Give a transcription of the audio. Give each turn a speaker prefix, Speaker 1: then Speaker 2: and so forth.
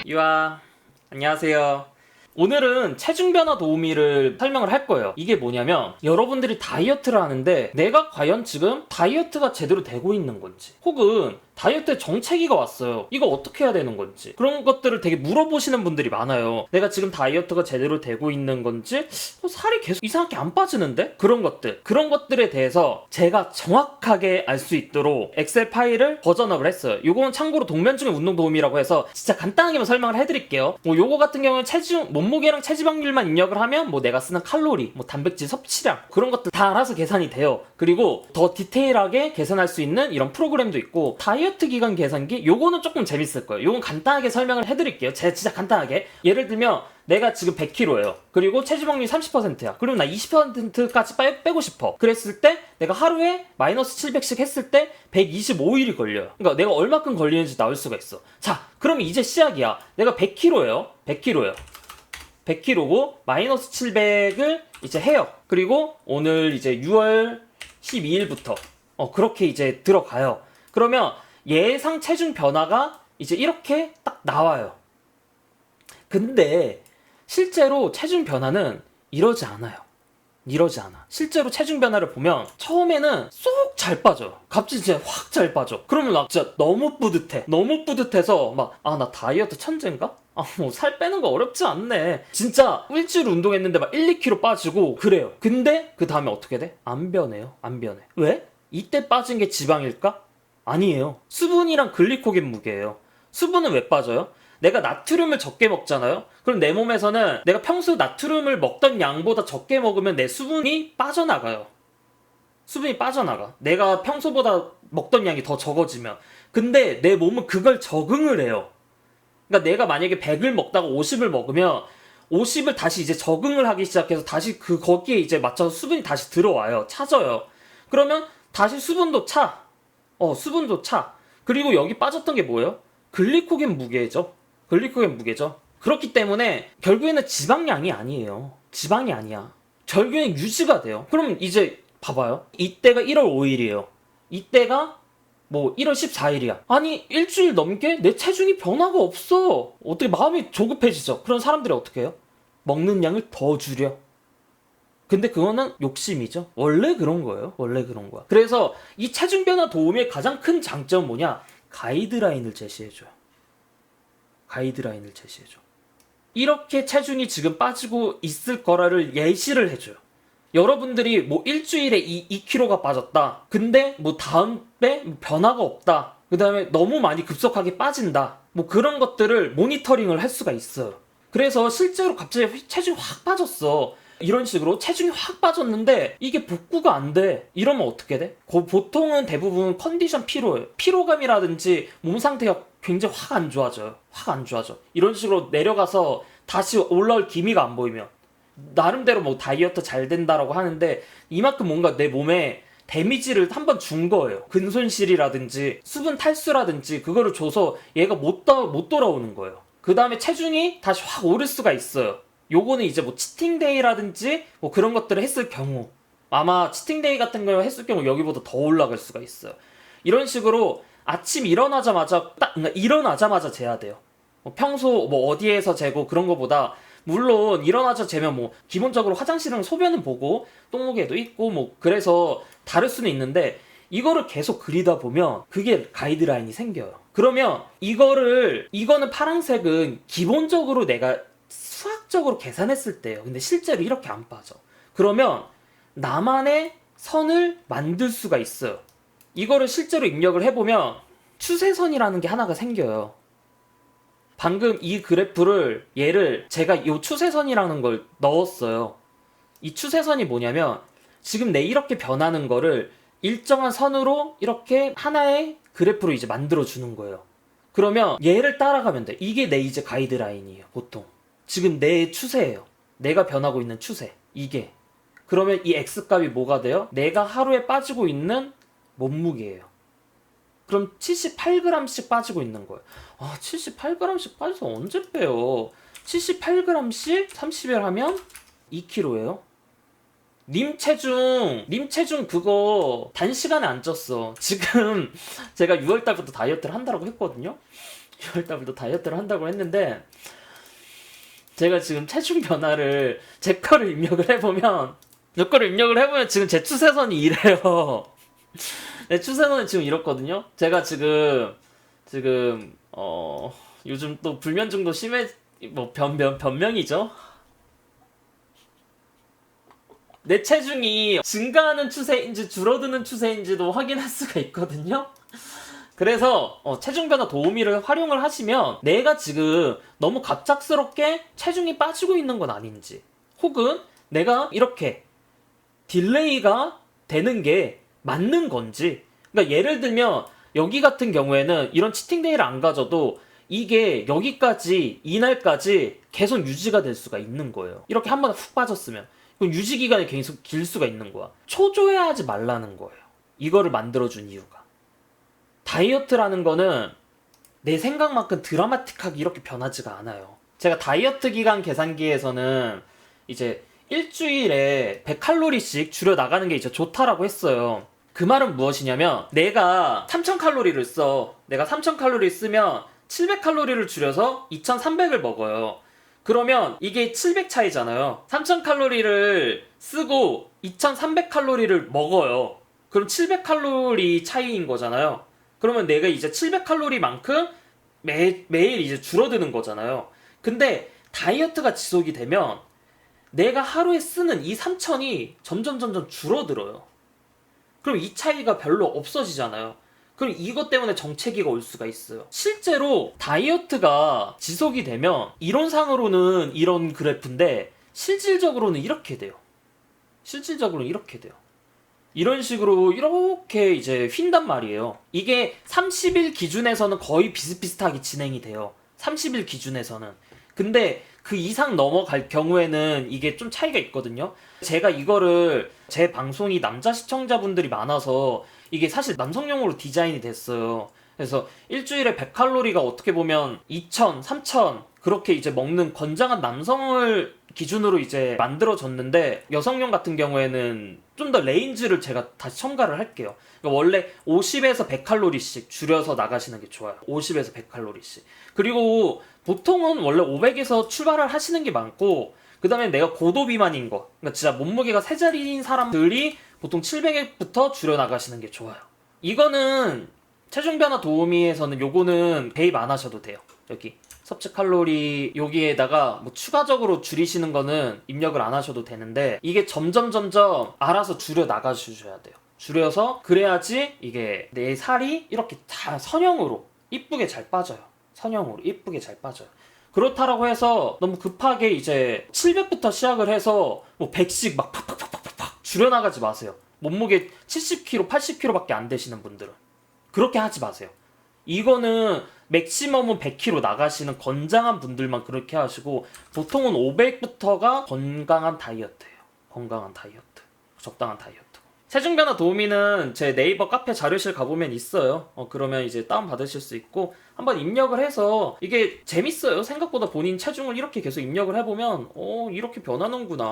Speaker 1: 유아, 안녕하세요. 오늘은 체중 변화 도우미를 설명을 할 거예요. 이게 뭐냐면 여러분들이 다이어트를 하는데 내가 과연 지금 다이어트가 제대로 되고 있는 건지, 혹은 다이어트에 정체기가 왔어요. 이거 어떻게 해야 되는 건지, 그런 것들을 되게 물어보시는 분들이 많아요. 내가 지금 다이어트가 제대로 되고 있는 건지, 살이 계속 이상하게 안 빠지는데? 그런 것들에 대해서 제가 정확하게 알 수 있도록 엑셀 파일을 버전업을 했어요. 요거는 참고로 동면중의 운동 도우미라고 해서 진짜 간단하게만 설명을 해드릴게요. 요거 같은 경우는 몸무게랑 체지방률만 입력을 하면 내가 쓰는 칼로리, 단백질 섭취량, 그런 것들 다 알아서 계산이 돼요. 그리고 더 디테일하게 계산할 수 있는 이런 프로그램도 있고, 다이어트 기간 계산기, 요거는 조금 재밌을 거예요. 요건 간단하게 설명을 해드릴게요. 제가 진짜 간단하게. 예를 들면 내가 지금 100kg예요. 그리고 체지방률이 30%야. 그리고 나 20%까지 빼고 싶어. 그랬을 때 내가 하루에 마이너스 700씩 했을 때 125일이 걸려요. 그러니까 내가 얼마큼 걸리는지 나올 수가 있어. 자, 그럼 이제 시작이야. 내가 100kg예요. 100kg고 마이너스 700을 이제 해요. 그리고 오늘 이제 6월 12일부터 그렇게 이제 들어가요. 그러면 예상 체중 변화가 이제 이렇게 딱 나와요. 근데 실제로 체중 변화는 이러지 않아. 실제로 체중 변화를 보면 처음에는 쏙 잘 빠져요. 갑자기 진짜 확 잘 빠져. 그러면 나 진짜 너무 뿌듯해. 너무 뿌듯해서 나 다이어트 천재인가? 살 빼는 거 어렵지 않네. 진짜 일주일 운동했는데 1, 2kg 빠지고 그래요. 근데 그 다음에 어떻게 돼? 안 변해요. 왜? 이때 빠진 게 지방일까? 아니에요. 수분이랑 글리코겐 무게예요. 수분은 왜 빠져요? 내가 나트륨을 적게 먹잖아요? 그럼 내 몸에서는 내가 평소 나트륨을 먹던 양보다 적게 먹으면 내 수분이 빠져나가요. 내가 평소보다 먹던 양이 더 적어지면. 근데 내 몸은 그걸 적응을 해요. 그러니까 내가 만약에 100을 먹다가 50을 먹으면 50을 다시 이제 적응을 하기 시작해서 다시 거기에 이제 맞춰서 수분이 다시 들어와요. 차져요. 그러면 다시 수분도 차. 그리고 여기 빠졌던 게 뭐예요? 글리코겐 무게죠. 그렇기 때문에 결국에는 지방량이 아니에요. 지방이 아니야. 결국엔 유지가 돼요. 그럼 이제 봐봐요. 이때가 1월 5일이에요. 이때가 1월 14일이야. 아니, 일주일 넘게 내 체중이 변화가 없어. 어떻게 마음이 조급해지죠? 그런 사람들이 어떻게 해요? 먹는 양을 더 줄여. 근데 그거는 욕심이죠. 원래 그런 거야. 그래서 이 체중 변화 도우미의 가장 큰 장점은 뭐냐? 가이드라인을 제시해줘요. 이렇게 체중이 지금 빠지고 있을 거라를 예시를 해줘요. 여러분들이 일주일에 2kg가 빠졌다. 근데 다음 때 변화가 없다. 그 다음에 너무 많이 급속하게 빠진다. 그런 것들을 모니터링을 할 수가 있어요. 그래서 실제로 갑자기 체중이 확 빠졌어. 이런 식으로 체중이 확 빠졌는데 이게 복구가 안 돼. 이러면 어떻게 돼? 보통은 대부분 컨디션 피로예요. 피로감이라든지 몸 상태가 굉장히 확 안 좋아져. 이런 식으로 내려가서 다시 올라올 기미가 안 보이면 나름대로 다이어트 잘 된다라고 하는데 이만큼 뭔가 내 몸에 데미지를 한번 준 거예요. 근손실이라든지 수분 탈수라든지 그거를 줘서 얘가 못 돌아오는 거예요. 그 다음에 체중이 다시 확 오를 수가 있어요. 요거는 이제 치팅데이라든지 그런 것들을 했을 경우, 아마 치팅데이 같은 거 했을 경우 여기보다 더 올라갈 수가 있어요. 이런 식으로 아침 일어나자마자 재야 돼요. 평소 어디에서 재고 그런 거보다, 물론 일어나자 재면 기본적으로 화장실은 소변은 보고 똥무게도 있고 그래서 다를 수는 있는데, 이거를 계속 그리다 보면 그게 가이드라인이 생겨요. 그러면 이거는 파란색은 기본적으로 내가 수학적으로 계산했을 때예요. 근데 실제로 이렇게 안 빠져. 그러면 나만의 선을 만들 수가 있어요. 이거를 실제로 입력을 해보면 추세선이라는 게 하나가 생겨요. 방금 이 그래프를 제가 이 추세선이라는 걸 넣었어요. 이 추세선이 뭐냐면 지금 내 이렇게 변하는 거를 일정한 선으로 이렇게 하나의 그래프로 이제 만들어주는 거예요. 그러면 얘를 따라가면 돼. 이게 내 이제 가이드라인이에요. 보통 지금 내 추세예요. 내가 변하고 있는 추세. 이게. 그러면 이 X값이 뭐가 돼요? 내가 하루에 빠지고 있는 몸무게예요. 그럼 78g씩 빠지고 있는 거예요. 78g씩 빠져서 언제 빼요? 78g씩 30일 하면 2kg예요. 님 체중 그거 단시간에 안 쪘어. 지금 제가 6월달부터 다이어트를 한다고 했거든요. 6월달부터 다이어트를 한다고 했는데 제가 지금 체중 변화를 제 거를 입력을 해보면 지금 제 추세선이 이래요. 내 추세선이 지금 이렇거든요. 제가 지금 요즘 또 불면증도 심해 뭐 변명이죠. 내 체중이 증가하는 추세인지 줄어드는 추세인지도 확인할 수가 있거든요. 그래서 체중 변화 도우미를 활용을 하시면 내가 지금 너무 갑작스럽게 체중이 빠지고 있는 건 아닌지, 혹은 내가 이렇게 딜레이가 되는 게 맞는 건지. 그러니까 예를 들면 여기 같은 경우에는 이런 치팅데이를 안 가져도 이게 여기까지, 이날까지 계속 유지가 될 수가 있는 거예요. 이렇게 한 번에 훅 빠졌으면 그럼 유지 기간이 계속 길 수가 있는 거야. 초조해하지 말라는 거예요. 이거를 만들어준 이유가. 다이어트라는 거는 내 생각만큼 드라마틱하게 이렇게 변하지가 않아요. 제가 다이어트 기간 계산기에서는 이제 일주일에 100칼로리씩 줄여 나가는 게 이제 좋다라고 했어요. 그 말은 무엇이냐면 내가 3000칼로리를 써. 내가 3000칼로리 쓰면 700칼로리를 줄여서 2300을 먹어요. 그러면 이게 700 차이잖아요. 3000칼로리를 쓰고 2300칼로리를 먹어요. 그럼 700칼로리 차이인 거잖아요. 그러면 내가 이제 700칼로리만큼 매일 이제 줄어드는 거잖아요. 근데 다이어트가 지속이 되면 내가 하루에 쓰는 이 3000이 점점 줄어들어요. 그럼 이 차이가 별로 없어지잖아요. 그럼 이것 때문에 정체기가 올 수가 있어요. 실제로 다이어트가 지속이 되면 이론상으로는 이런 그래프인데 실질적으로는 이렇게 돼요. 이런 식으로 이렇게 이제 휜단 말이에요. 이게 30일 기준에서는 거의 비슷비슷하게 진행이 돼요. 30일 기준에서는. 근데 그 이상 넘어갈 경우에는 이게 좀 차이가 있거든요. 제가 이거를 제 방송이 남자 시청자분들이 많아서 이게 사실 남성용으로 디자인이 됐어요. 그래서 일주일에 100칼로리가 어떻게 보면 2000, 3000 그렇게 이제 먹는 건장한 남성을 기준으로 이제 만들어졌는데 여성용 같은 경우에는 좀 더 레인지를 제가 다시 첨가를 할게요. 그러니까 원래 50에서 100칼로리씩 줄여서 나가시는 게 좋아요. 50에서 100칼로리씩. 그리고 보통은 원래 500에서 출발을 하시는 게 많고, 그 다음에 내가 고도 비만인 거, 그러니까 진짜 몸무게가 세 자리인 사람들이 보통 700부터 줄여 나가시는 게 좋아요. 이거는 체중 변화 도우미에서는 요거는 대입 안 하셔도 돼요. 여기 섭취 칼로리 여기에다가 뭐 추가적으로 줄이시는 거는 입력을 안 하셔도 되는데, 이게 점점 알아서 줄여 나가주셔야 돼요. 줄여서 그래야지 이게 내 살이 이렇게 다 선형으로 이쁘게 잘 빠져요. 그렇다라고 해서 너무 급하게 이제 700부터 시작을 해서 뭐 100씩 막 팍팍팍팍팍 줄여나가지 마세요. 몸무게 70kg, 80kg밖에 안 되시는 분들은 그렇게 하지 마세요. 이거는 맥시멈은 100kg 나가시는 건장한 분들만 그렇게 하시고, 보통은 500부터가 건강한 다이어트예요. 적당한 다이어트. 체중 변화 도우미는 제 네이버 카페 자료실 가보면 있어요. 그러면 이제 다운 받으실 수 있고 한번 입력을 해서, 이게 재밌어요. 생각보다 본인 체중을 이렇게 계속 입력을 해보면 이렇게 변하는구나.